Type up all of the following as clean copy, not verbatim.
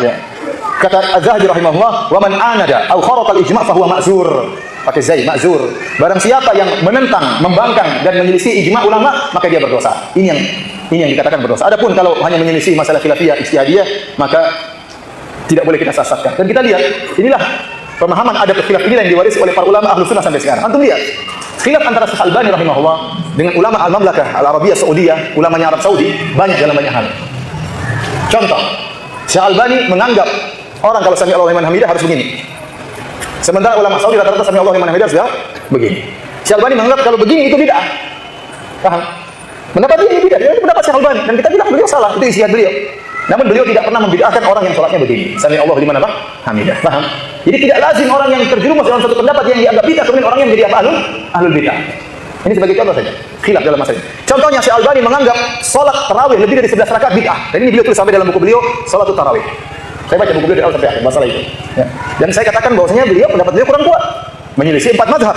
Ya. Kata Az-Zahabi rahimahullah, "Wa man anada aw kharata al-ijma' fa huwa ma'zur." Pakai zai, ma'zur. Barang siapa yang menentang, membangkang dan menyelisih ijma' ulama, maka dia berdosa. Ini yang dikatakan berdosa. Adapun kalau hanya menyelisih masalah khilafiyah, ijtihadiyah, maka tidak boleh kita sesatkan. Dan kita lihat, inilah pemahaman adab khilaf ini yang diwarisi oleh para ulama Ahlus Sunnah sampai sekarang. Antum lihat, khilaf antara Syekh Albani rahimahullah dengan ulama Al-Mamlakah Al-Arabiyah Saudiyah, ulamanya Arab Saudi, banyak dalam banyak hal. Contoh, Syekh Albani menganggap orang kalau sami Allahu liman hamidah harus begini. Sementara ulama Saudi rata-rata sami Allahu liman hamidah sudah begini. Syekh Albani menganggap kalau begini itu bid'ah. Paham? Pendapat dia ini bid'ah, itu pendapat Syekh Albani dan kita bilang beliau salah, itu ijtihad beliau. Namun beliau tidak pernah membid'ahkan orang yang sholatnya begini. Sami Allahu liman hamidah. Paham? Jadi tidak lazim orang yang terjerumus dalam satu pendapat yang dianggap bid'ah kemudian orang yang menjadi apa? Ahlul bid'ah. Ini sebagai contoh saja. Khilaf dalam masalah ini. Contohnya Syekh Albani menganggap salat tarawih lebih dari 11 rakaat bid'ah. Dan ini beliau tulis sampai dalam buku beliau Salatul Tarawih. Saya baca buku beliau dari awal sampai akhir masalah itu. Ya. Dan saya katakan bahwasanya pendapat beliau kurang kuat, menyelisih 4 mazhab.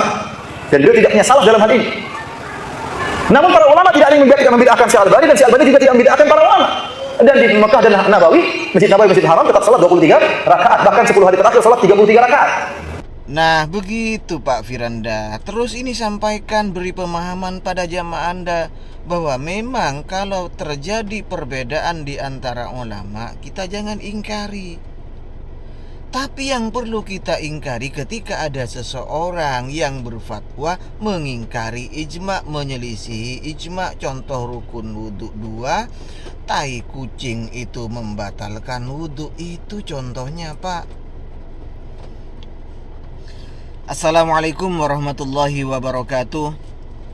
Dan beliau tidak punya salah dalam hal ini. Namun para ulama tidak ada yang membid'ahkan Syekh Albani dan Syekh Albani juga tidak membid'ahkan para ulama. Dan di Mekah dan Nabawi, Masjid Nabawi, Masjid Haram tetap salat 23 rakaat, bahkan 10 hari terakhir salat 33 rakaat. Nah begitu Pak Firanda. Terus ini sampaikan, beri pemahaman pada jamaah Anda bahwa memang kalau terjadi perbedaan di antara ulama, kita jangan ingkari. Tapi yang perlu kita ingkari ketika ada seseorang yang berfatwa mengingkari ijma', menyelisihi ijma'. Contoh rukun wudhu 2, tai kucing itu membatalkan wudhu, itu contohnya Pak. Assalamualaikum warahmatullahi wabarakatuh.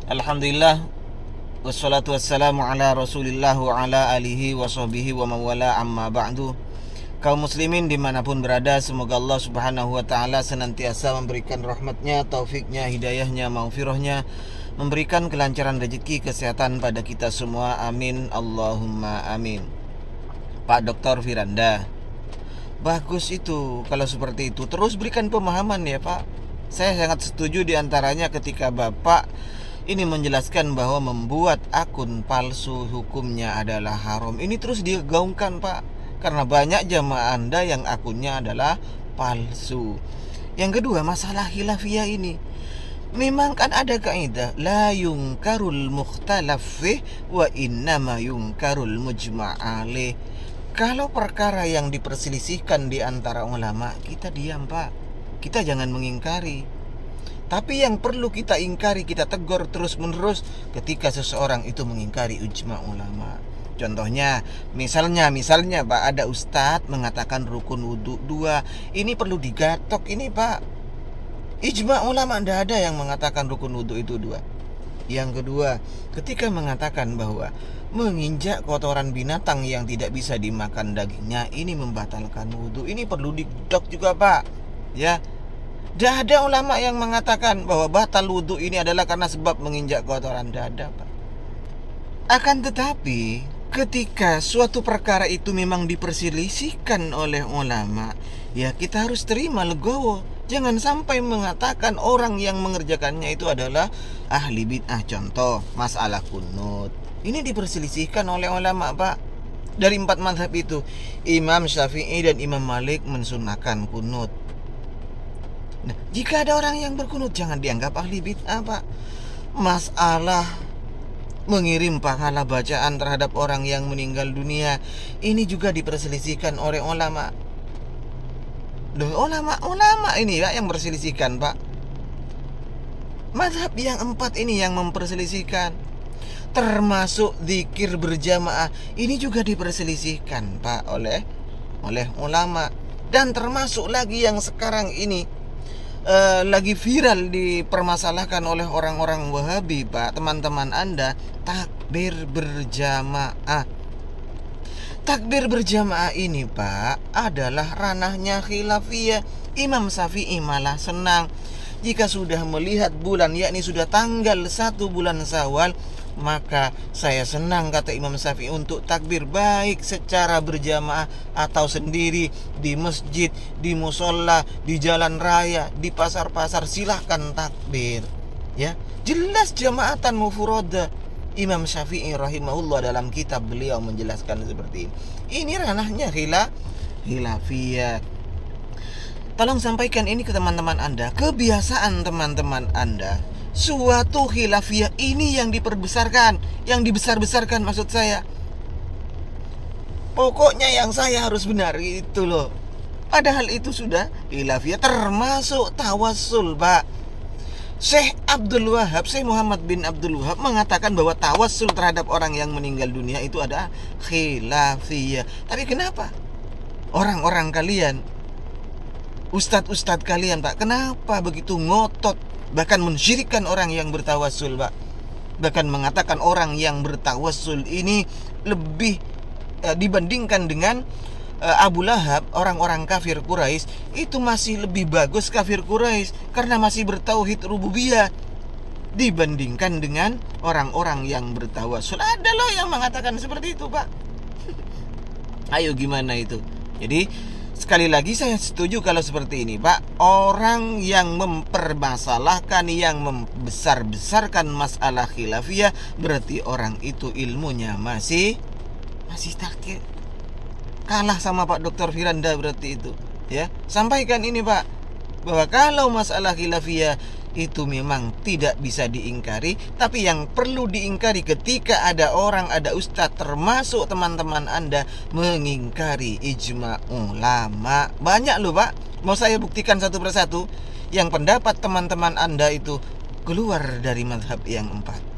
Alhamdulillah, wassalatu wassalamu ala rasulillah wa ala alihi wa sahbihi wa mawala, amma ba'du. Kaum muslimin dimanapun berada, semoga Allah subhanahu wa ta'ala senantiasa memberikan rahmatnya, taufiknya, hidayahnya, maghfirahnya, memberikan kelancaran rezeki, kesehatan pada kita semua, amin, Allahumma amin. Pak Dr. Firanda, bagus itu kalau seperti itu. Terus berikan pemahaman ya Pak. Saya sangat setuju diantaranya ketika Bapak ini menjelaskan bahwa membuat akun palsu hukumnya adalah haram. Ini terus digaungkan Pak, karena banyak jamaah Anda yang akunnya adalah palsu. Yang kedua, masalah khilafiyah ini. Memang kan ada kaidah la yungkarul mukhtalaf fih wa innama yungkarul mujma'alih. Kalau perkara yang diperselisihkan di antara ulama, kita diam Pak. Kita jangan mengingkari. Tapi yang perlu kita ingkari, kita tegur terus-menerus ketika seseorang itu mengingkari ijma' ulama. Contohnya, misalnya Pak, ada ustadz mengatakan rukun wudhu 2. Ini perlu digatok ini Pak. Ijma' ulama tidak ada yang mengatakan rukun wudhu itu 2. Yang kedua, ketika mengatakan bahwa menginjak kotoran binatang yang tidak bisa dimakan dagingnya, ini membatalkan wudhu. Ini perlu digatok juga Pak. Ya, tidak ada ulama yang mengatakan bahwa batal wudhu ini adalah karena sebab menginjak kotoran. Tidak ada Pak. Akan tetapi ketika suatu perkara itu memang diperselisihkan oleh ulama, ya kita harus terima legowo. Jangan sampai mengatakan orang yang mengerjakannya itu adalah ahli bid'ah. Contoh, masalah kunut. Ini diperselisihkan oleh ulama Pak. Dari 4 mazhab itu, Imam Syafi'i dan Imam Malik mensunahkan kunut. Nah, jika ada orang yang berkunut, jangan dianggap ahli bid'ah Pak. Masalah mengirim pahala bacaan terhadap orang yang meninggal dunia, ini juga diperselisihkan oleh ulama. Loh, ulama ini ya yang berselisihkan Pak. Mazhab yang 4 ini yang memperselisihkan. Termasuk zikir berjamaah, ini juga diperselisihkan Pak oleh ulama. Dan termasuk lagi yang sekarang ini lagi viral dipermasalahkan oleh orang-orang Wahabi Pak, teman-teman Anda, takbir berjamaah. Takbir berjamaah ini Pak adalah ranahnya khilafiyah. Imam Syafi'i malah senang jika sudah melihat bulan, yakni sudah tanggal 1 bulan Syawal, maka saya senang, kata Imam Syafi'i, untuk takbir, baik secara berjamaah atau sendiri, di masjid, di musola, di jalan raya, di pasar-pasar, silahkan takbir. Ya, jelas jamaatan mufroda. Imam Syafi'i rahimahullah dalam kitab beliau menjelaskan seperti ini. Ini ranahnya khilafiyah. Tolong sampaikan ini ke teman-teman Anda. Kebiasaan teman-teman Anda, suatu khilafiyah ini yang diperbesarkan, yang dibesar-besarkan maksud saya. Pokoknya yang saya harus benar itu loh. Padahal itu sudah khilafiyah, termasuk tawassul, Pak. Syekh Abdul Wahab, Syekh Muhammad bin Abdul Wahab mengatakan bahwa tawassul terhadap orang yang meninggal dunia itu ada khilafiyah. Tapi kenapa orang-orang kalian, ustadz-ustadz kalian, Pak, kenapa begitu ngotot, bahkan mensyirikkan orang yang bertawassul, Pak? Bahkan mengatakan orang yang bertawassul ini lebih dibandingkan dengan Abu Lahab, orang-orang kafir Quraisy, itu masih lebih bagus kafir Quraisy karena masih bertauhid rububiyah dibandingkan dengan orang-orang yang bertawassul. Ada loh yang mengatakan seperti itu, Pak. Ayo gimana itu? Jadi sekali lagi saya setuju kalau seperti ini, Pak. Orang yang mempermasalahkan, yang membesar-besarkan masalah khilafiyah, berarti orang itu ilmunya masih takdir. Kalah sama Pak Dr. Firanda berarti itu, ya. Sampaikan ini, Pak, bahwa kalau masalah khilafiyah itu memang tidak bisa diingkari, tapi yang perlu diingkari ketika ada orang, ada ustadz termasuk teman-teman Anda mengingkari ijma ulama. Banyak loh, Pak. Mau saya buktikan satu persatu yang pendapat teman-teman Anda itu keluar dari mazhab yang 4.